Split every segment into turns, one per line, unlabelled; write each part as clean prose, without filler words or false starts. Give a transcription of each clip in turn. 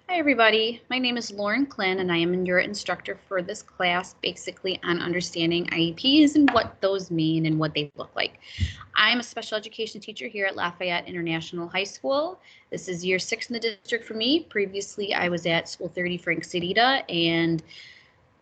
Hi everybody, my name is Lauren Klin and I am your instructor for this class, basically on understanding IEPs and what those mean and what they look like. I'm a special education teacher here at Lafayette International High School. This is year 6 in the district for me. Previously I was at School 30 Frank Sedita, and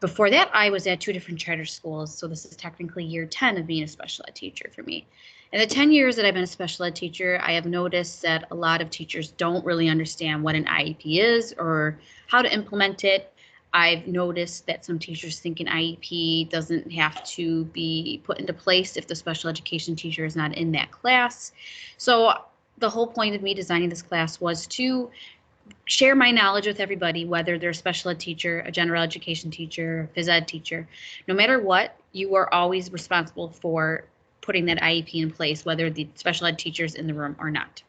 before that I was at 2 different charter schools, so this is technically year 10 of being a special ed teacher for me. In the 10 years that I've been a special ed teacher, I have noticed that a lot of teachers don't really understand what an IEP is or how to implement it. I've noticed that some teachers think an IEP doesn't have to be put into place if the special education teacher is not in that class. So the whole point of me designing this class was to share my knowledge with everybody, whether they're a special ed teacher, a general education teacher, phys ed teacher. No matter what, you are always responsible for putting that IEP in place, whether the special ed teacher is in the room or not.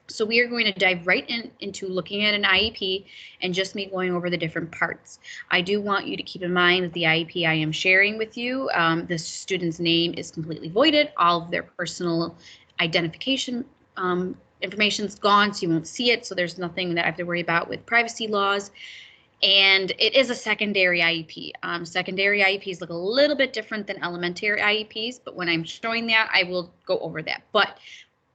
So we are going to dive right into looking at an IEP and just me going over the different parts. I do want you to keep in mind that the IEP I am sharing with you, the student's name is completely voided. All of their personal identification information is gone, so you won't see it. So there's nothing that I have to worry about with privacy laws. And it is a secondary IEP. Secondary IEPs look a little bit different than elementary IEPs, but when I'm showing that, I will go over that. But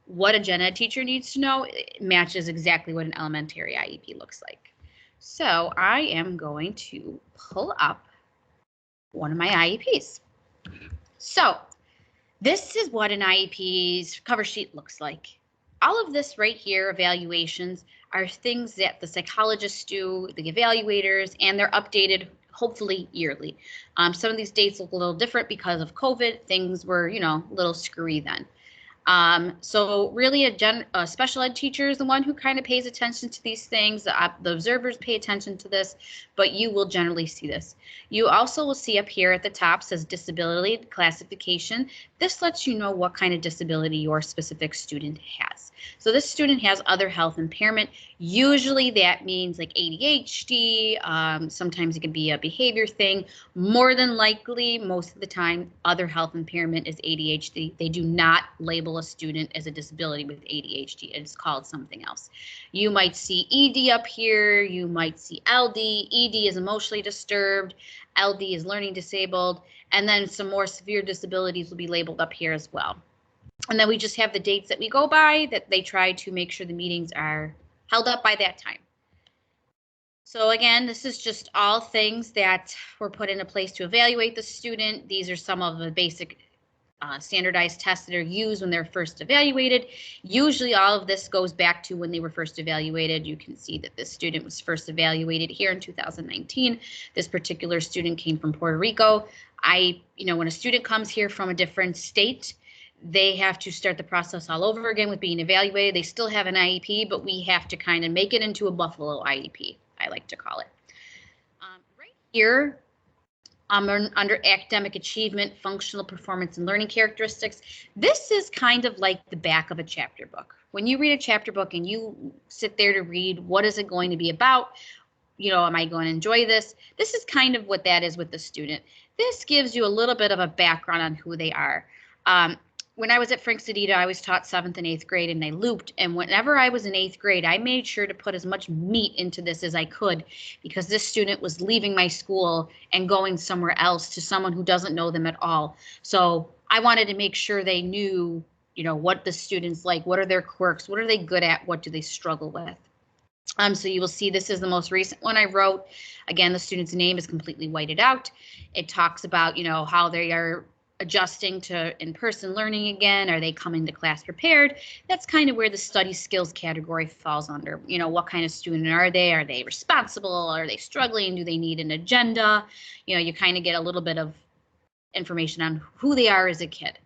what a gen ed teacher needs to know matches exactly what an elementary IEP looks like. So I am going to pull up one of my IEPs. So this is what an IEP's cover sheet looks like. All of this right here, evaluations, are things that the psychologists do, the evaluators, and they're updated hopefully yearly. Some of these dates look a little different because of COVID. Things were, a little screwy then. So really a special ed teacher is the one who kind of pays attention to these things. The observers pay attention to this, but you will generally see this. You also will see up here at the top says disability classification. This lets you know what kind of disability your specific student has. So this student has other health impairment. Usually that means like ADHD. Sometimes it can be a behavior thing. More than likely, most of the time, other health impairment is ADHD. They do not label a student as a disability with ADHD. It's called something else. You might see ED up here. You might see LD. ED is emotionally disturbed. LD is learning disabled. And then some more severe disabilities will be labeled up here as well. And then we just have the dates that we go by that they try to make sure the meetings are held up by that time. So again, this is just all things that were put into place to evaluate the student. These are some of the basic standardized tests that are used when they're first evaluated. Usually all of this goes back to when they were first evaluated. You can see that this student was first evaluated here in 2019. This particular student came from Puerto Rico. When a student comes here from a different state, they have to start the process all over again with being evaluated. They still have an IEP, but we have to kind of make it into a Buffalo IEP, I like to call it. Right here, under academic achievement, functional performance, and learning characteristics, this is kind of like the back of a chapter book. When you read a chapter book and you sit there to read, what is it going to be about? Am I going to enjoy this? This is kind of what that is with the student. This gives you a little bit of a background on who they are. When I was at Frank Sedita, I was taught 7th and 8th grade, and I looped. And whenever I was in 8th grade, I made sure to put as much meat into this as I could, because this student was leaving my school and going somewhere else to someone who doesn't know them at all. So I wanted to make sure they knew, what the student's like, what are their quirks, what are they good at, what do they struggle with. So you will see this is the most recent one I wrote. Again, the student's name is completely whited out. It talks about, how they are adjusting to in-person learning again. Are they coming to class prepared? That's kind of where the study skills category falls under. What kind of student are they? Are they responsible? Are they struggling? Do they need an agenda? You kind of get a little bit of information on who they are as a kid.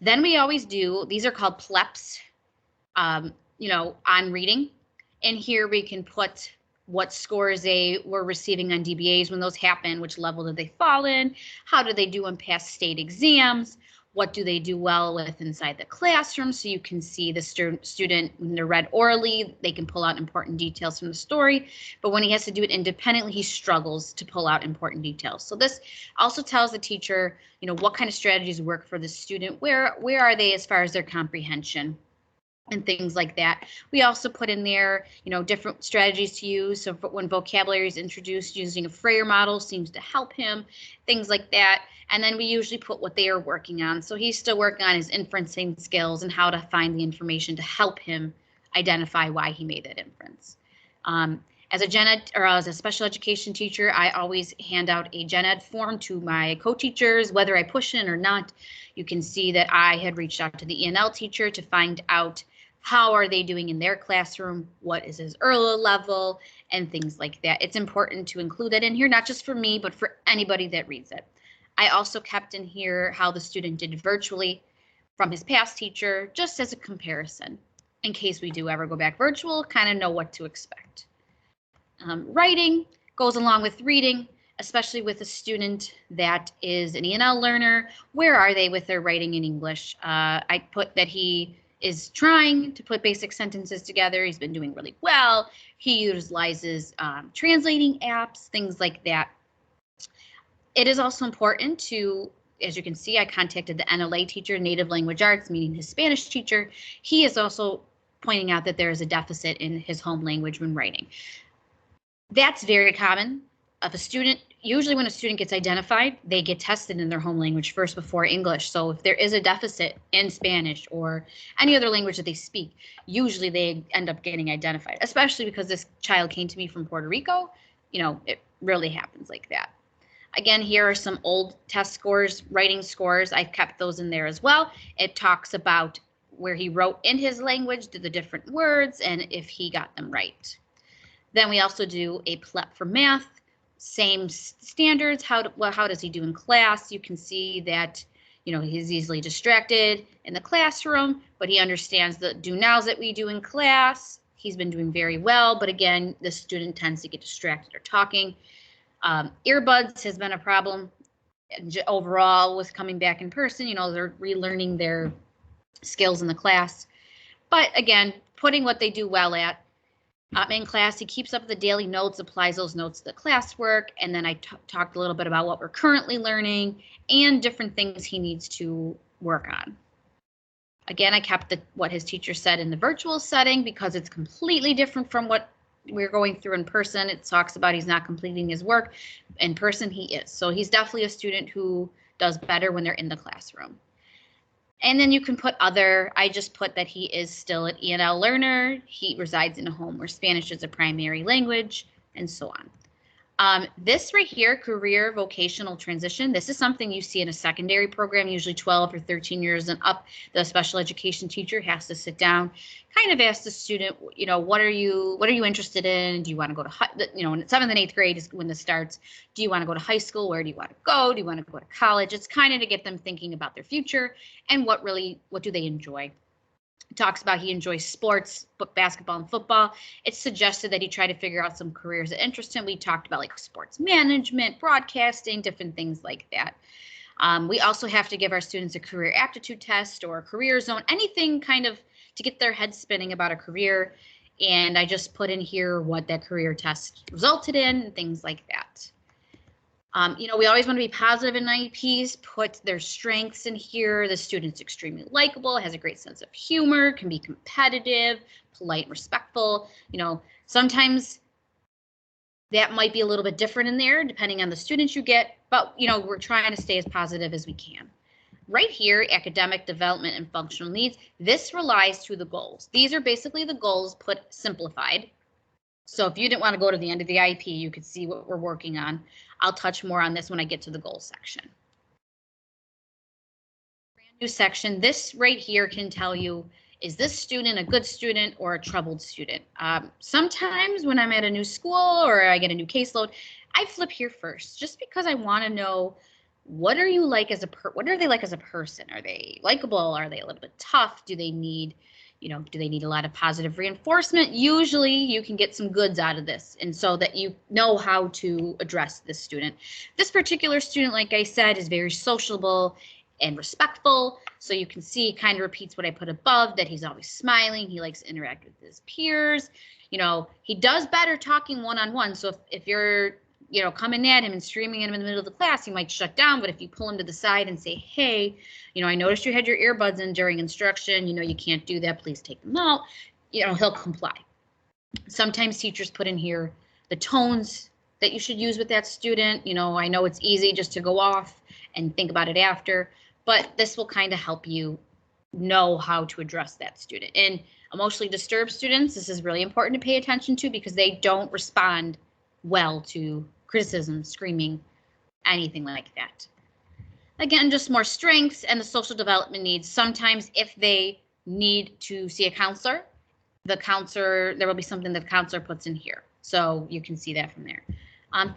Then we always do, these are called PLEPs, on reading. And here we can put what scores they were receiving on DBAs when those happen, which level did they fall in, how do they do on past state exams, what do they do well with inside the classroom, so you can see the student when they're read orally, they can pull out important details from the story, but when he has to do it independently, he struggles to pull out important details. So this also tells the teacher, what kind of strategies work for the student, where are they as far as their comprehension. and things like that. We also put in there, different strategies to use. So when vocabulary is introduced, using a Freyer model seems to help him, things like that. And then we usually put what they are working on. So he's still working on his inferencing skills and how to find the information to help him identify why he made that inference. As a gen ed or as a special education teacher, I always hand out a gen ed form to my co-teachers, whether I push in or not. You can see that I had reached out to the ENL teacher to find out how are they doing in their classroom, what is his early level, and things like that. It's important to include that in here, not just for me, but for anybody that reads it. I also kept in here how the student did virtually from his past teacher, just as a comparison, in case we do ever go back virtual, kind of know what to expect. Writing goes along with reading, especially with a student that is an ENL learner. Where are they with their writing in English? I put that he is trying to put basic sentences together. He's been doing really well. He utilizes translating apps, things like that. It is also important to, as you can see, I contacted the NLA teacher, Native Language Arts, meaning his Spanish teacher. He is also pointing out that there is a deficit in his home language when writing. That's very common. Of a student, usually when a student gets identified, they get tested in their home language first before English. So if there is a deficit in Spanish or any other language that they speak, usually they end up getting identified, especially because this child came to me from Puerto Rico. It really happens like that. Again, here are some old test scores, writing scores. I've kept those in there as well. It talks about where he wrote in his language, the different words, and if he got them right. Then we also do a PLEP for math. Same standards. How does he do in class? You can see that, he's easily distracted in the classroom, but he understands the do nows that we do in class. He's been doing very well, but again, the student tends to get distracted or talking. Earbuds has been a problem overall with coming back in person. They're relearning their skills in the class. But again, putting what they do well at in class, he keeps up the daily notes, applies those notes to the classwork, and then I talked a little bit about what we're currently learning and different things he needs to work on. Again, I kept what his teacher said in the virtual setting because it's completely different from what we're going through in person. It talks about he's not completing his work. In person, he is. So he's definitely a student who does better when they're in the classroom. And then you can put other, I just put that he is still an ENL learner. He resides in a home where Spanish is a primary language, and so on. This right here, career vocational transition, this is something you see in a secondary program, usually 12 or 13 years and up. The special education teacher has to sit down, kind of ask the student, what are you interested in? Do you want to go to, in 7th and 8th grade is when this starts. Do you want to go to high school? Where do you want to go? Do you want to go to college? It's kind of to get them thinking about their future and what do they enjoy. Talks about he enjoys sports, but basketball and football. It's suggested that he try to figure out some careers that interest him. We talked about like sports management, broadcasting, different things like that. We also have to give our students a career aptitude test or a career zone, anything kind of to get their head spinning about a career. And I just put in here what that career test resulted in and things like that. We always want to be positive in IEPs, put their strengths in here. The student's extremely likable, has a great sense of humor, can be competitive, polite, respectful. Sometimes that might be a little bit different in there depending on the students you get, but we're trying to stay as positive as we can. Right here, academic development and functional needs, this relies to the goals. These are basically the goals put simplified. So if you didn't want to go to the end of the IEP, you could see what we're working on. I'll touch more on this when I get to the goals section. Brand new section. This right here can tell you, is this student a good student or a troubled student? Sometimes when I'm at a new school or I get a new caseload, I flip here first just because I want to know what are you like as what are they like as a person? Are they likable? Are they a little bit tough? Do they need a lot of positive reinforcement? Usually you can get some goods out of this, and so that you know how to address this student. This particular student, like I said, is very sociable and respectful. So you can see kind of repeats what I put above, that he's always smiling. He likes to interact with his peers. He does better talking one-on-one. So if you're coming at him and screaming at him in the middle of the class, he might shut down. But if you pull him to the side and say, hey, I noticed you had your earbuds in during instruction, you can't do that, please take them out, he'll comply. Sometimes teachers put in here the tones that you should use with that student. I know it's easy just to go off and think about it after, but this will kind of help you know how to address that student. And emotionally disturbed students, this is really important to pay attention to because they don't respond well to criticism, screaming, anything like that. Again, just more strengths and the social development needs. Sometimes if they need to see a counselor, there will be something that the counselor puts in here. So you can see that from there.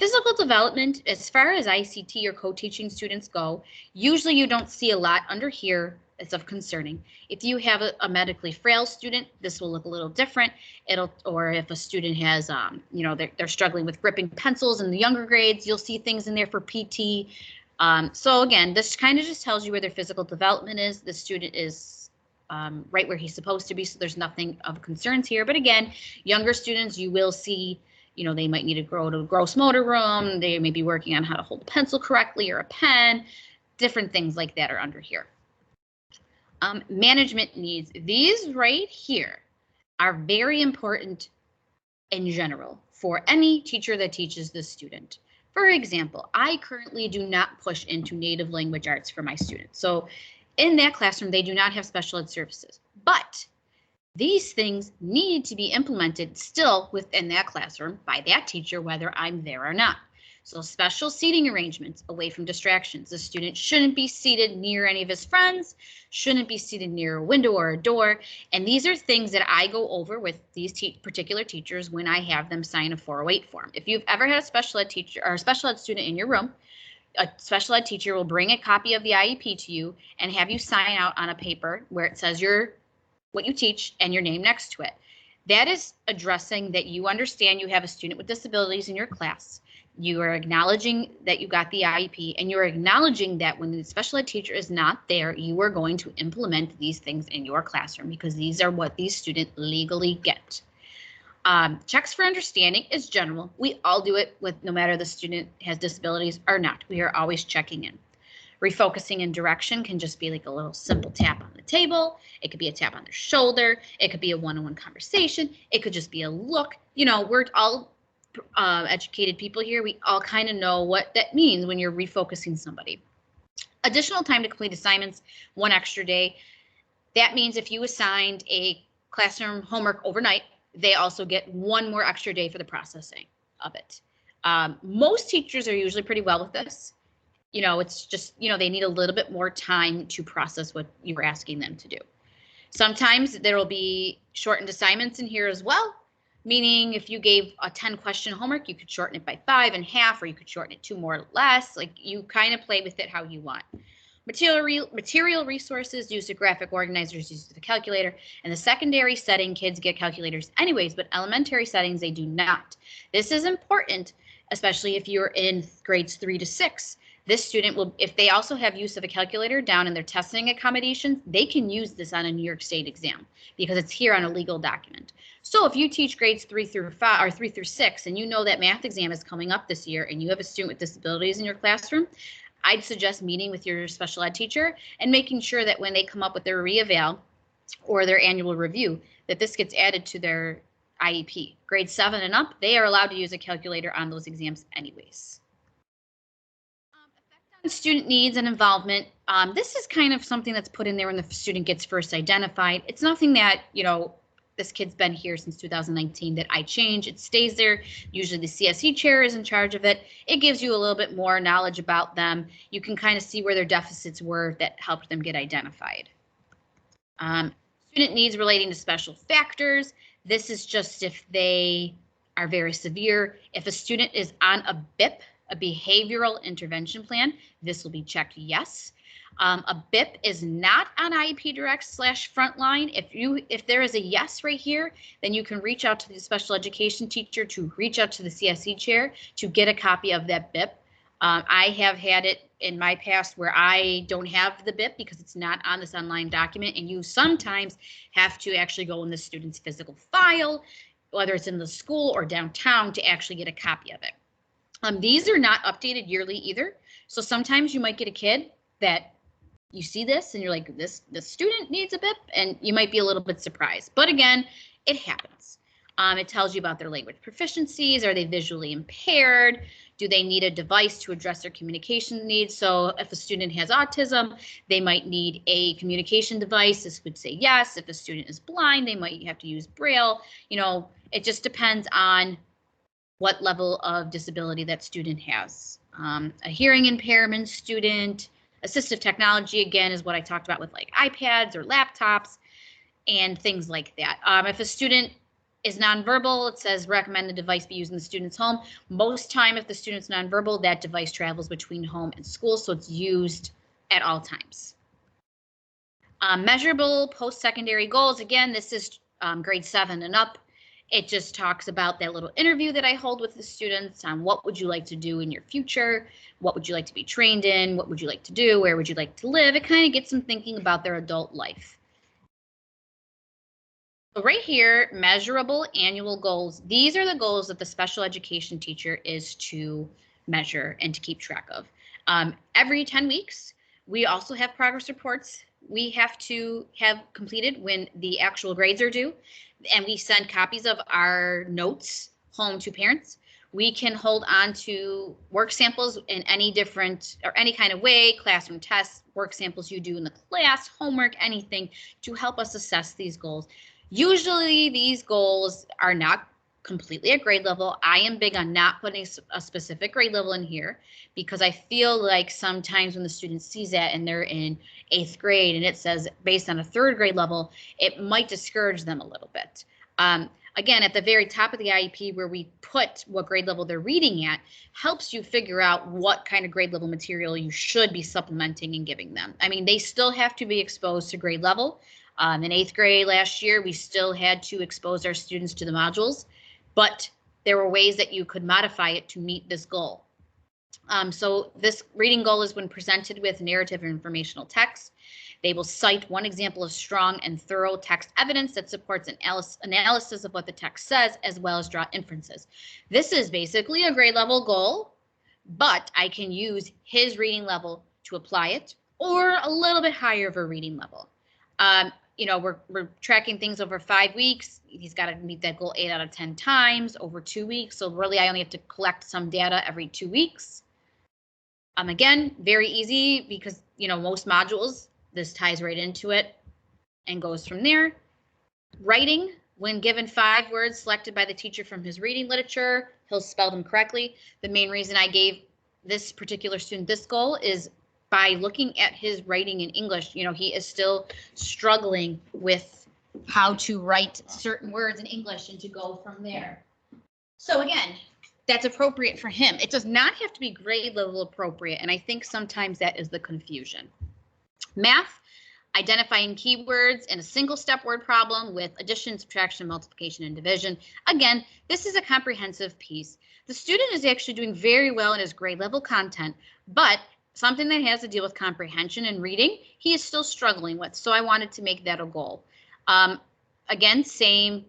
Physical development, as far as ICT or co-teaching students go, usually you don't see a lot under here that's of concerning. If you have a medically frail student, this will look a little different. Or if a student has, they're struggling with gripping pencils in the younger grades, you'll see things in there for PT. So again, this kind of just tells you where their physical development is. The student is right where he's supposed to be, so there's nothing of concerns here. But again, younger students, you will see, they might need to go to a gross motor room. They may be working on how to hold a pencil correctly or a pen. Different things like that are under here. Management needs. These right here are very important in general for any teacher that teaches this student. For example, I currently do not push into native language arts for my students. So in that classroom, they do not have special ed services, but these things need to be implemented still within that classroom by that teacher, whether I'm there or not. So special seating arrangements away from distractions. The student shouldn't be seated near any of his friends, shouldn't be seated near a window or a door. And these are things that I go over with these particular teachers when I have them sign a 408 form. If you've ever had a special ed teacher or a special ed student in your room, a special ed teacher will bring a copy of the IEP to you and have you sign out on a paper where it says what you teach and your name next to it. That is addressing that you understand you have a student with disabilities in your class. You are acknowledging that you got the IEP, and you're acknowledging that when the special ed teacher is not there, you are going to implement these things in your classroom because these are what these students legally get. Checks for understanding is general. We all do it with no matter the student has disabilities or not. We are always checking in. Refocusing in direction can just be like a little simple tap on the table. It could be a tap on their shoulder. It could be a one-on-one conversation. It could just be a look. We're all educated people here. We all kind of know what that means when you're refocusing somebody. Additional time to complete assignments, 1 extra day. That means if you assigned a classroom homework overnight, they also get 1 more extra day for the processing of it. Most teachers are usually pretty well with this. It's just, they need a little bit more time to process what you're asking them to do. Sometimes there will be shortened assignments in here as well, meaning if you gave a 10-question homework, you could shorten it by 5 and half, or you could shorten it 2 more or less. Like, you kind of play with it how you want. Material resources, use the graphic organizers, use the calculator. In the secondary setting, kids get calculators anyways, but elementary settings, they do not. This is important, especially if you're in grades 3 to 6. This student will, if they also have use of a calculator down in their testing accommodations, they can use this on a New York State exam because it's here on a legal document. So if you teach grades 3 through 5 or 3 through 6, and you know that math exam is coming up this year and you have a student with disabilities in your classroom, I'd suggest meeting with your special ed teacher and making sure that when they come up with their reeval or their annual review, that this gets added to their IEP. Grade 7 and up, they are allowed to use a calculator on those exams anyways. Effect on student needs and involvement. This is kind of something that's put in there when the student gets first identified. It's nothing that, this kid's been here since 2019 that I change. It stays there. Usually the CSE chair is in charge of it. It gives you a little bit more knowledge about them. You can kind of see where their deficits were that helped them get identified. Student needs relating to special factors. This is just if they are very severe. If a student is on a BIP, a behavioral intervention plan, this will be checked yes. A BIP is not on IEP Direct /Frontline. If there is a yes right here, then you can reach out to the special education teacher to reach out to the CSE chair to get a copy of that BIP. I have had it in my past where I don't have the BIP because it's not on this online document, and you sometimes have to actually go in the student's physical file, whether it's in the school or downtown, to actually get a copy of it. These are not updated yearly either. So sometimes you might get a kid that you see this and you're like, this student needs a BIP, and you might be a little bit surprised. But again, it happens. It tells you about their language proficiencies. Are they visually impaired? Do they need a device to address their communication needs? So if a student has autism, they might need a communication device. This would say yes. If a student is blind, they might have to use Braille. It just depends on what level of disability that student has. A hearing impairment student, assistive technology, again, is what I talked about with like iPads or laptops and things like that. If a student is nonverbal, it says recommend the device be used in the student's home. Most time, if the student's nonverbal, that device travels between home and school, so it's used at all times. Measurable post-secondary goals, again, this is grade 7 and up. It just talks about that little interview that I hold with the students on what would you like to do in your future? What would you like to be trained in? What would you like to do? Where would you like to live? It kind of gets them thinking about their adult life. So right here, measurable annual goals. These are the goals that the special education teacher is to measure and to keep track of. Every 10 weeks, we also have progress reports we have to have completed when the actual grades are due, and we send copies of our notes home to parents. We can hold on to work samples in any different or any kind of way, classroom tests, work samples you do in the class, homework, anything to help us assess these goals. Usually these goals are not completely at grade level. I am big on not putting a specific grade level in here because I feel like sometimes when the student sees that and they're in 8th grade and it says based on a 3rd grade level, it might discourage them a little bit. Again, at the very top of the IEP where we put what grade level they're reading at helps you figure out what kind of grade level material you should be supplementing and giving them. I mean, they still have to be exposed to grade level. In 8th grade last year, we still had to expose our students to the modules, but there were ways that you could modify it to meet this goal. So this reading goal is when presented with narrative or informational text. They will cite one example of strong and thorough text evidence that supports an analysis of what the text says, as well as draw inferences. This is basically a grade level goal, but I can use his reading level to apply it, or a little bit higher of a reading level. We're tracking things over 5 weeks. He's got to meet that goal 8 out of 10 times over 2 weeks. So really, I only have to collect some data every 2 weeks. Again, very easy because, most modules, this ties right into it and goes from there. Writing, when given 5 words selected by the teacher from his reading literature, he'll spell them correctly. The main reason I gave this particular student this goal is by looking at his writing in English. He is still struggling with how to write certain words in English and to go from there. So again, that's appropriate for him. It does not have to be grade level appropriate, and I think sometimes that is the confusion. Math, identifying keywords in a single step word problem with addition, subtraction, multiplication, and division. Again, this is a comprehensive piece. The student is actually doing very well in his grade level content, but something that has to deal with comprehension and reading, he is still struggling with. So I wanted to make that a goal. Again, same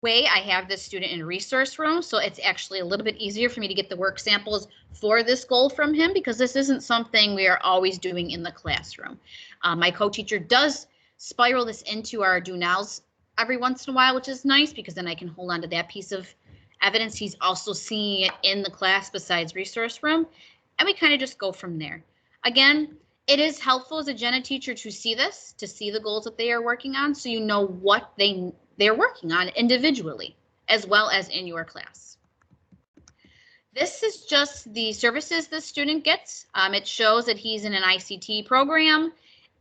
way, I have this student in resource room, so it's actually a little bit easier for me to get the work samples for this goal from him because this isn't something we are always doing in the classroom. My co-teacher does spiral this into our do nows every once in a while, which is nice because then I can hold on to that piece of evidence. He's also seeing it in the class besides resource room, and we kind of just go from there. Again, it is helpful as a gen ed teacher to see this, to see the goals that they are working on, so you know what they're working on individually, as well as in your class. This is just the services the student gets. It shows that he's in an ICT program,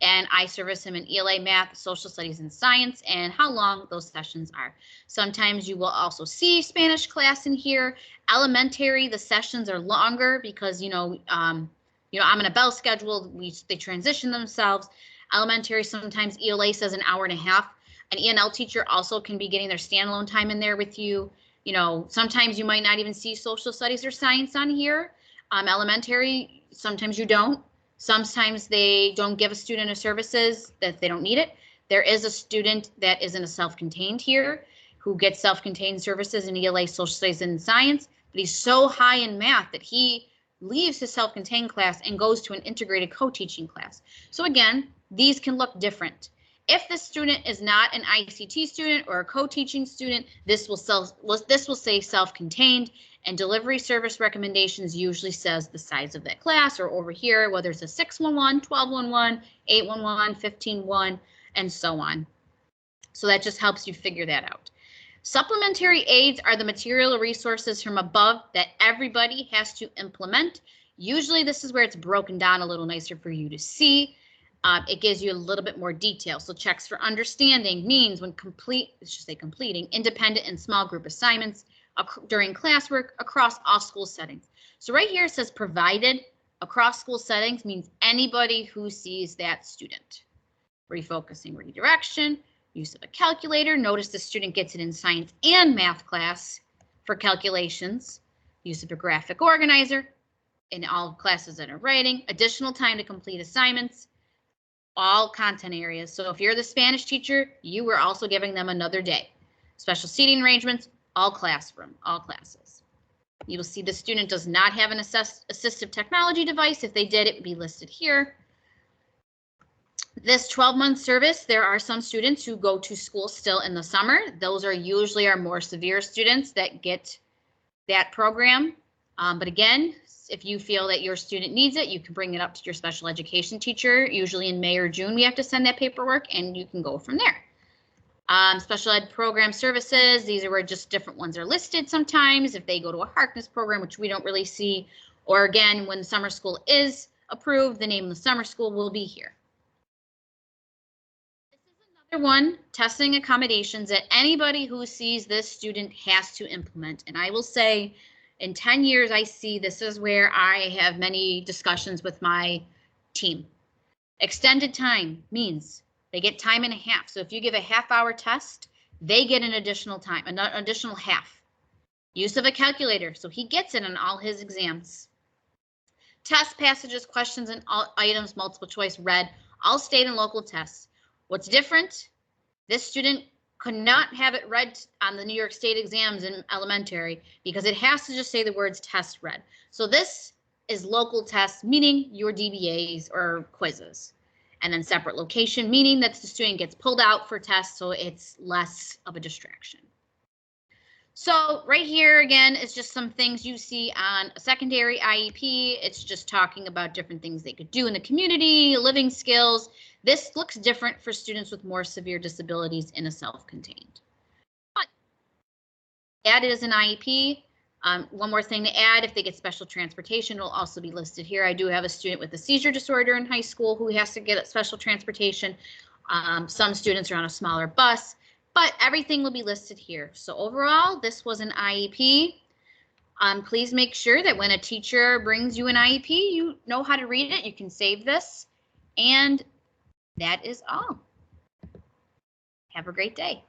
and I service him in ELA, math, social studies, and science, and how long those sessions are. Sometimes you will also see Spanish class in here. Elementary, the sessions are longer because, I'm in a bell schedule. They transition themselves. Elementary, sometimes ELA says an hour and a half. An ENL teacher also can be getting their standalone time in there with you. Sometimes you might not even see social studies or science on here. Elementary, sometimes you don't. Sometimes they don't give a student a services that they don't need it. There is a student that is in a self-contained here who gets self-contained services in ELA, social studies, and science. but he's so high in math that he leaves his self-contained class and goes to an integrated co-teaching class. So again, these can look different. If the student is not an ICT student or a co-teaching student, this will say self-contained, and delivery service recommendations usually says the size of that class, or over here, whether it's a 611, 1211, 811, 1511, and so on. So that just helps you figure that out. Supplementary aids are the material or resources from above that everybody has to implement. Usually this is where it's broken down a little nicer for you to see. It gives you a little bit more detail. So checks for understanding means when completing independent and small group assignments during classwork across all school settings. So right here it says provided across school settings means anybody who sees that student. Refocusing, redirection, use of a calculator. Notice the student gets it in science and math class for calculations. Use of a graphic organizer in all classes that are writing. Additional time to complete assignments. All content areas. So if you're the Spanish teacher, you were also giving them another day. Special seating arrangements, all classroom, all classes. You will see the student does not have an assistive technology device. If they did, it would be listed here. This 12-month service, there are some students who go to school still in the summer. Those are usually our more severe students that get that program. But again, if you feel that your student needs it, you can bring it up to your special education teacher. Usually in May or June, we have to send that paperwork, and you can go from there. Special ed program services, these are where just different ones are listed sometimes. If they go to a Harkness program, which we don't really see, or again, when summer school is approved, the name of the summer school will be here. This is another one, testing accommodations that anybody who sees this student has to implement. And I will say, in 10 years, I see this is where I have many discussions with my team. Extended time means they get time and a half. So if you give a half-hour test, they get an additional time, an additional half. Use of a calculator, so he gets it on all his exams. Test passages, questions, and all items, multiple choice read, all state and local tests. What's different? This student could not have it read on the New York State exams in elementary because it has to just say the words test read. So this is local tests, meaning your DBAs or quizzes. And then separate location, meaning that the student gets pulled out for tests, so it's less of a distraction. So right here again is just some things you see on a secondary IEP. It's just talking about different things they could do in the community, living skills. This looks different for students with more severe disabilities in a self-contained. But that is an IEP. One more thing to add, if they get special transportation, it will also be listed here. I do have a student with a seizure disorder in high school who has to get special transportation. Some students are on a smaller bus, but everything will be listed here. So overall, this was an IEP. Please make sure that when a teacher brings you an IEP, you know how to read it. You can save this. And that is all. Have a great day.